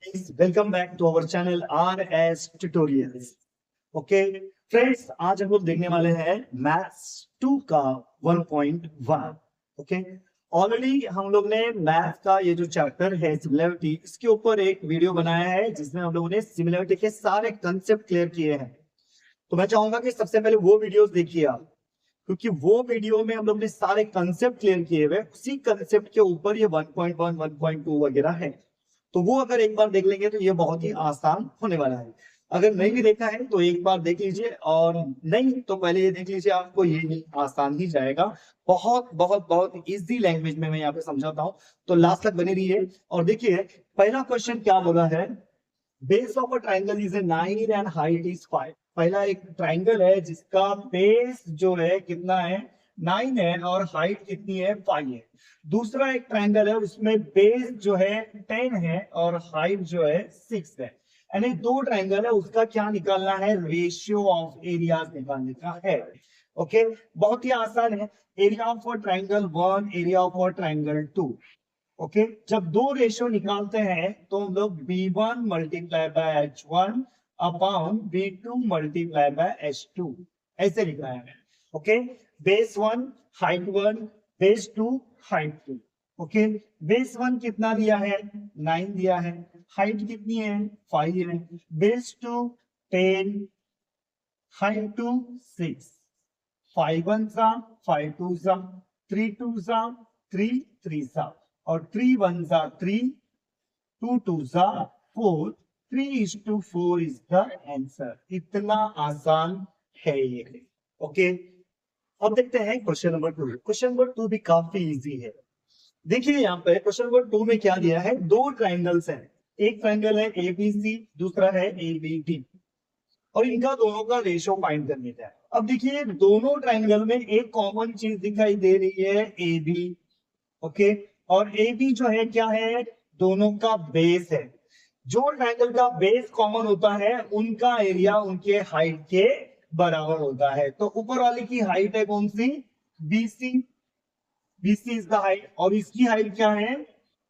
Guys, welcome back to our channel RS Tutorials. Okay friends, आज हम लोग देखने वाले हैं मैथ्स 2 का 1.1. ओके, ऑलरेडी हम लोग ने मैथ का ये जो चैप्टर है सिमिलरिटी, इसके ऊपर एक वीडियो बनाया है जिसमें हम लोगों ने सिमिलरिटी के सारे कंसेप्ट क्लियर किए हैं. तो मैं चाहूंगा कि सबसे पहले वो वीडियोस देखिए आप, क्योंकि वो वीडियो में हम लोग ने सारे कंसेप्ट क्लियर किए हुए, उसी कंसेप्ट के ऊपर ये 1.1 1.2 वगैरह है. तो वो अगर एक बार देख लेंगे तो ये बहुत ही आसान होने वाला है. अगर नहीं भी देखा है तो एक बार देख लीजिए, और नहीं तो पहले ये देख लीजिए, आपको ये आसान ही जाएगा. बहुत बहुत बहुत इजी लैंग्वेज में मैं यहाँ पे समझाता हूँ, तो लास्ट तक बने रहिए. और देखिए पहला क्वेश्चन क्या बोला है. Base of a triangle is a 9 and height is 5. पहला एक ट्राइंगल है जिसका बेस जो है कितना है, 9 है, और हाइट कितनी है, 5 है. दूसरा एक ट्राइंगल है उसमें बेस जो है 10 है और हाइट जो है 6 है. यानी दो ट्राइंगल है, उसका क्या निकालना है, रेशियो ऑफ एरियाज निकालने का है. ओके, बहुत ही आसान है. Area of a triangle 1, area of a triangle 2. Okay, जब दो रेशियो निकालते हैं तो हम लोग B1 multiply by H1 upon B2 multiply by H2 ऐसे लिखा है. Okay, base 1 height 1, base 2 height 2. Okay, base 1 कितना दिया है, 9 दिया है. हाइट कितनी है, 5 है. Base 2 10, height 2 6. 5 1 सा 5 2 सा 3 2 सा 3 3 सा, और 3 1 सा 3, 2 2 सा 4, 3:4 इज द आंसर. इतना आसान है ये. ओके, अब देखते हैं क्वेश्चन नंबर 2. क्वेश्चन नंबर 2 भी काफी इजी है. देखिए यहाँ पे क्वेश्चन नंबर 2 में क्या दिया है, दो ट्राइंगल्स हैं. एक ट्राइंगल है ABC, दूसरा है ABD, और इनका दोनों का रेशियो फाइंड करने का है. अब देखिए दोनों ट्राइंगल में एक कॉमन चीज दिखाई दे रही है, AB. ओके, और AB जो है क्या है, दोनों का बेस है. जो ट्राइंगल का बेस कॉमन होता है उनका एरिया उनके हाइट के बराबर होता है. तो ऊपर वाले की हाइट है कौन सी, BC. BC is the height, और इसकी हाइट क्या है,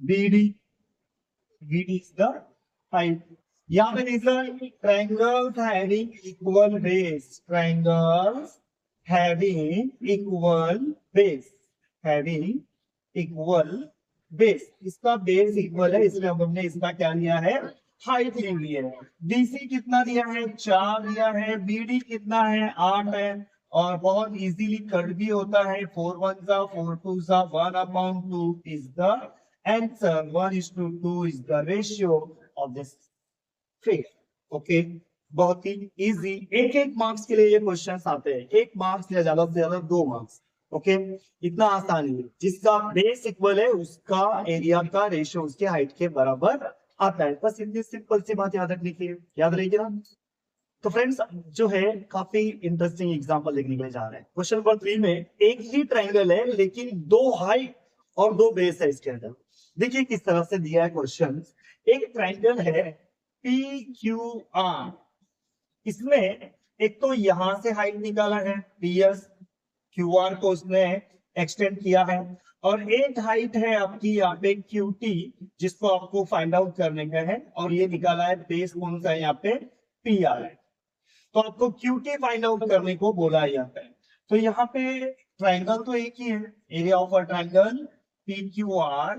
BD. BD is the height. यहाँ पे देखिए triangles having equal base, triangles having equal base, having equal base. इसका बेस इक्वल है, इसलिए हमने इसका क्या लिया है, हाइट ले ली है. BC कितना दिया है, 4 दिया है. BD कितना है, 8 है. और बहुत इजीली कट भी होता है, 4 1 सा 4 2 सा 1/2 is the answer. 1:2 is the ratio of this figure. Okay, बहुत ही इजी. एक एक मार्क्स के लिए ये क्वेश्चंस आते हैं, एक मार्क्स या ज्यादा से ज्यादा 2 मार्क्स. ओके, इतना आसान है. जिसका बेस इक्वल है उसका एरिया का रेशियो उसके हाइट के बराबर आता है. बस इतनी सिंपल सी बात याद रखने की, याद रहेगी ना. तो फ्रेंड्स जो है काफी इंटरेस्टिंग एग्जांपल देखने के लिए जा रहे हैं. क्वेश्चन नंबर 3 में एक ही ट्राइंगल है लेकिन दो हाइट और दो बेस है इसके अंदर. देखिए किस तरह से दिया है क्वेश्चन. एक ट्राइंगल है PQR. इसमें एक तो यहां से हाइट निकाला है PS, QR को उसने एक्सटेंड किया है, और एक हाइट है आपकी यहाँ पे QT, जिसको आपको फाइंड आउट करने का है, और ये निकाला है बेस कौन सा है यहाँ पे, PR है. तो आपको QT फाइंड आउट करने को बोला है यहाँ पे. तो यहाँ पे ट्राइंगल तो एक ही है, area of a triangle PQR,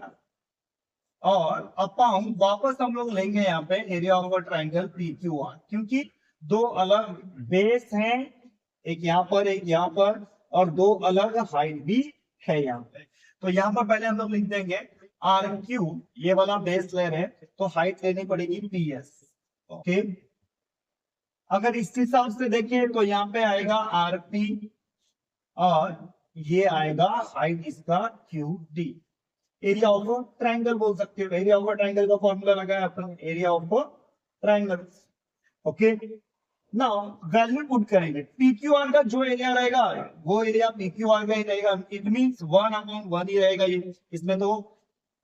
और अपॉन वापस हम लोग लेंगे यहाँ पे area of a triangle PQR, क्योंकि दो अलग बेस हैं, एक यहाँ पर एक यहाँ पर, और दो अलग हाइट भी है यहाँ पे. तो यहाँ पर पहले हम लोग लिख देंगे RQ, ये वाला बेस ले रहे हैं तो हाइट लेनी पड़ेगी PS. ओके, अगर इस हिसाब से देखिए तो यहाँ पे आएगा RP, और ये आएगा हाइट इसका QD. एरिया ऑफ ट्राइंगल बोल सकते हो. एरिया ऑफ ट्राइंगल का फॉर्मूला लगाया अपन, area of triangle. Okay, now value put करेंगे. PQR का जो एरिया रहेगा वो एरिया PQR का ही रहेगा. इट मींस 1/1 ही रहेगा ये. इसमें तो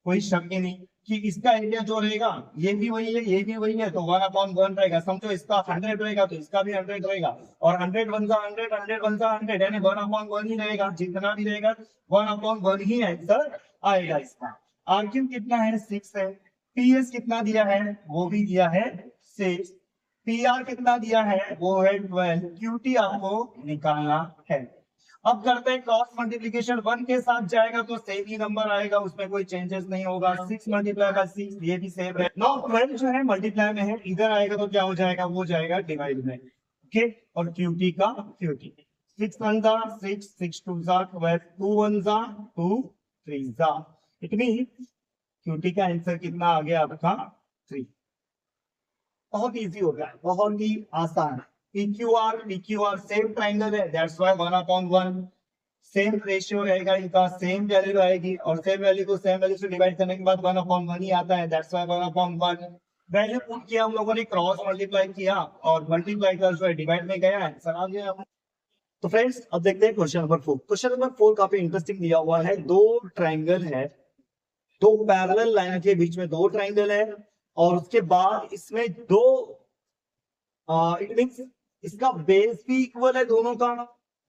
कोई शक ही नहीं कि इसका एरिया जो रहेगा ये भी वही है, ये भी वही है, तो 1/1 रहेगा. समझो इसका 100 रहेगा तो इसका भी 100 रहेगा, और 100 1 सा 100, 100 1 सा 100, यानी 1/1 ही रहेगा. जितना भी रहेगा 1/1 ही आंसर आएगा इसका. RQ कितना है, 6 है. पीएस कितना दिया है, वो भी दिया है 6, पीआर कितना दिया है, वो है 12, क्यूटी आपको निकालना है। अब करते हैं क्रॉस मल्टीप्लीकेशन, 1 के साथ जाएगा तो सेम ही नंबर आएगा, उसमें कोई चेंजेस नहीं होगा। 6 मल्टीप्लाई बाय 6 ये भी सेम है। नाउ 12 जो है मल्टीप्लाई में है, इधर आएगा तो क्या हो जाएगा, वो जाएगा डिवाइड में। ओके, और क्यूटी का क्यूटी, 6 1 जा 6, 6 2 जा 12, 2 1 जा 2, 3 जा, इट मीन क्यूटी का आंसर कितना आ गया आपका 3। बहुत इजी हो गया, बहुत ही आसान। PQR सेम ट्राइंगल है, दैट्स व्हाई 1/1 सेम रेशियो रहेगा इनका, सेम वैल्यू आएगी, और सेम वैल्यू को सेम वैल्यू से डिवाइड करने के बाद 1/1 ही आता है, दैट्स व्हाई 1/1 वैल्यू पुट किया हम लोगों ने, क्रॉस मल्टीप्लाई किया और मल्टीप्लाई कर जो है डिवाइड में गया, आंसर आ गया। तो फ्रेंड्स अब देखते हैं क्वेश्चन नंबर 4। क्वेश्चन नंबर 4 काफी इंटरेस्टिंग दिया हुआ है। दो ट्राइंगल है, दो पैरेलल लाइन के बीच में दो ट्राइंगल है, और उसके बाद इसमें दो इट मींस इसका बेस भी इक्वल है दोनों का,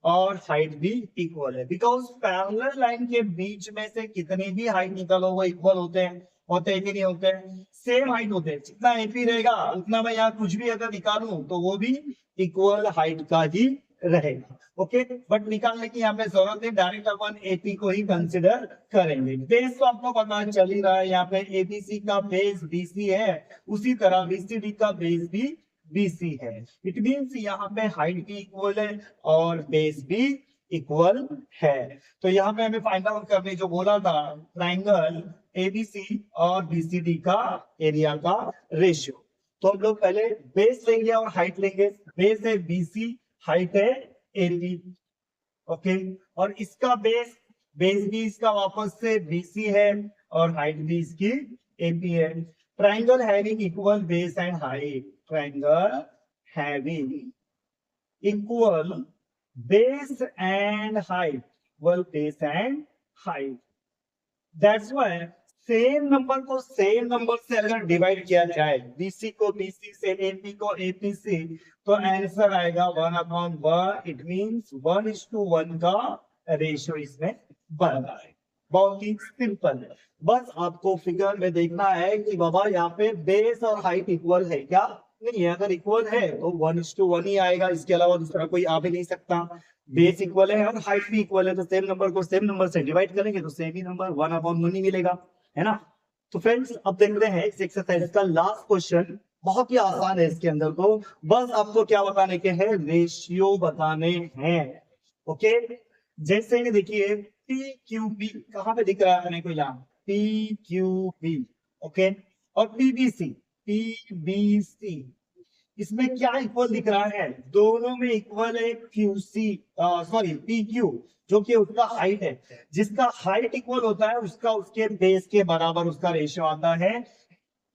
और हाइट भी इक्वल है, बिकॉज पैरेलल लाइन के बीच में से कितनी भी हाइट निकालो वो इक्वल होते हैं कि नहीं होते हैं, सेम हाइट होते हैं। जितना एपी रहेगा उतना मैं यहाँ कुछ भी अगर निकालूं तो वो भी इक्वल हाइट का ही रहेगा। ओके, बट निकालने की यहाँ पे जरूरत नहीं, डायरेक्ट अपन एपी को ही कंसिडर करेंगे। बेस तो आपको पता चल ही रहा है, यहाँ पे एबीसी का बेस बीसी है, उसी तरह बीसीडी का बेस भी बीसी है। इट मींस यहाँ पे हाइट भी इक्वल है और बेस भी इक्वल है। तो यहाँ पे हमें फाइंड आउट करने जो बोला था, ट्राइंगल एबीसी और बीसीडी का एरिया का रेशियो। तो हम लोग पहले बेस लेंगे और हाइट लेंगे। बेस है बीसी, हाइट है एबी। ओके, और इसका बेस भी इसका वापस से बीसी है और हाइट भी इसकी एबी है। Triangle having equal base and height, triangle having equal base and height, equal base and height, that's why same number को सेम नंबर से अगर डिवाइड किया जाए, बीसी को बीसी से, एपी को एपी से, तो आंसर आएगा 1/1। इट मींस 1:1 का रेशियो इसमें बन रहा है। बहुत ही सिंपल है, बस आपको फिगर में देखना है कि बाबा यहाँ पे बेस और हाइट इक्वल है क्या नहीं है। अगर इक्वल है तो 1:1 ही आएगा, इसके अलावा दूसरा कोई आ भी नहीं सकता। बेस इक्वल है और हाइट भी इक्वल है, तो सेम नंबर को सेम नंबर से डिवाइड करेंगे तो सेम ही नंबर 1/1 ही मिलेगा, है ना। तो फ्रेंड्स अब देखते हैं इस एक्सरसाइज का लास्ट क्वेश्चन। बहुत ही आसान है, इसके अंदर तो बस आपको क्या बताने के हैं, रेशियो बताने हैं। ओके, जैसे देखिए पी क्यू बी कहां पे दिख रहा है अपने को, यहाँ पी क्यू बी। ओके, और पीबीसी इसमें क्या इक्वल दिख रहा है, दोनों में इक्वल है क्यूसी, सॉरी पी क्यू, जो कि उसका हाइट है। जिसका हाइट इक्वल होता है उसका उसके बेस के बराबर उसका रेशियो आता है।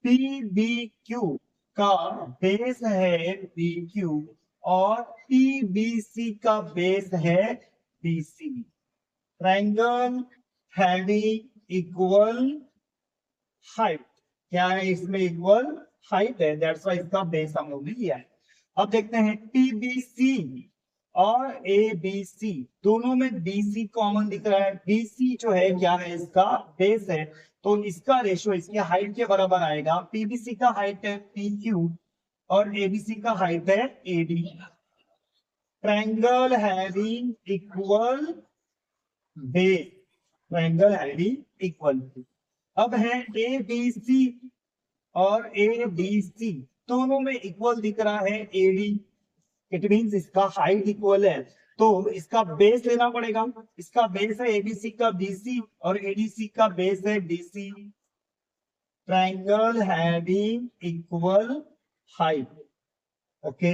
पीबीक्यू का बेस है बीक्यू और पीबीसी का बेस है BC. Triangle having equal height, क्या है इसमें इक्वल हाइट है, दैट्स व्हाई इसका बेस हम लोग ने लिया है। अब देखते हैं पीबीसी और एबीसी, दोनों में बीसी कॉमन दिख रहा है। बीसी जो है क्या है, इसका बेस है, तो इसका रेशियो इसकी हाइट के बराबर आएगा। पीबीसी का हाइट है पीक्यू और एबीसी का हाइट है AD. Triangle having equal base, triangle having equal. अब है ए बी सी और ए बी सी, दोनों में इक्वल दिख रहा है एडी। इट मींस इसका हाइट इक्वल है, तो इसका बेस लेना पड़ेगा। इसका बेस है एबीसी का बीसी और एडीसी का बेस है DC. Triangle having equal height. Okay,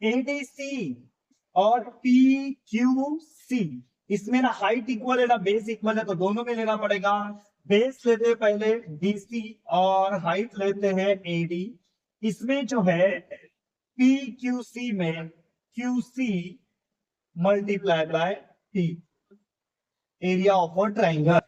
ADC और पीक्यूसी, इसमें ना हाइट इक्वल है ना बेस इक्वल है, तो दोनों में लेना पड़ेगा। बेस लेते हैं पहले डीसी और हाइट लेते हैं एडी। इसमें जो है पीक्यूसी में QC multiply by P, area of a triangle.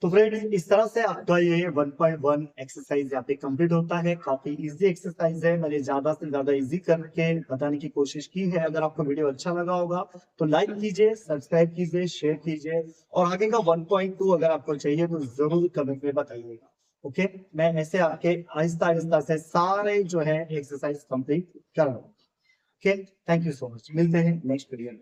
तो फ्रेंड्स इस तरह से आपका ये 1.1 एक्सरसाइज यहाँ पे कंप्लीट होता है। काफी इजी एक्सरसाइज है, मैंने ज्यादा से ज्यादा इजी करके बताने की कोशिश की है। अगर आपको वीडियो अच्छा लगा होगा तो लाइक कीजिए, सब्सक्राइब कीजिए, शेयर कीजिए, और आगे का 1.2 अगर आपको चाहिए तो जरूर कमेंट में बताइएगा। ओके मैं ऐसे आपके आहिस्ता आहिस्ता से सारे जो है एक्सरसाइज कंप्लीट कर रहा हूँ। Okay thank you so much, मिलते हैं नेक्स्ट वीडियो में।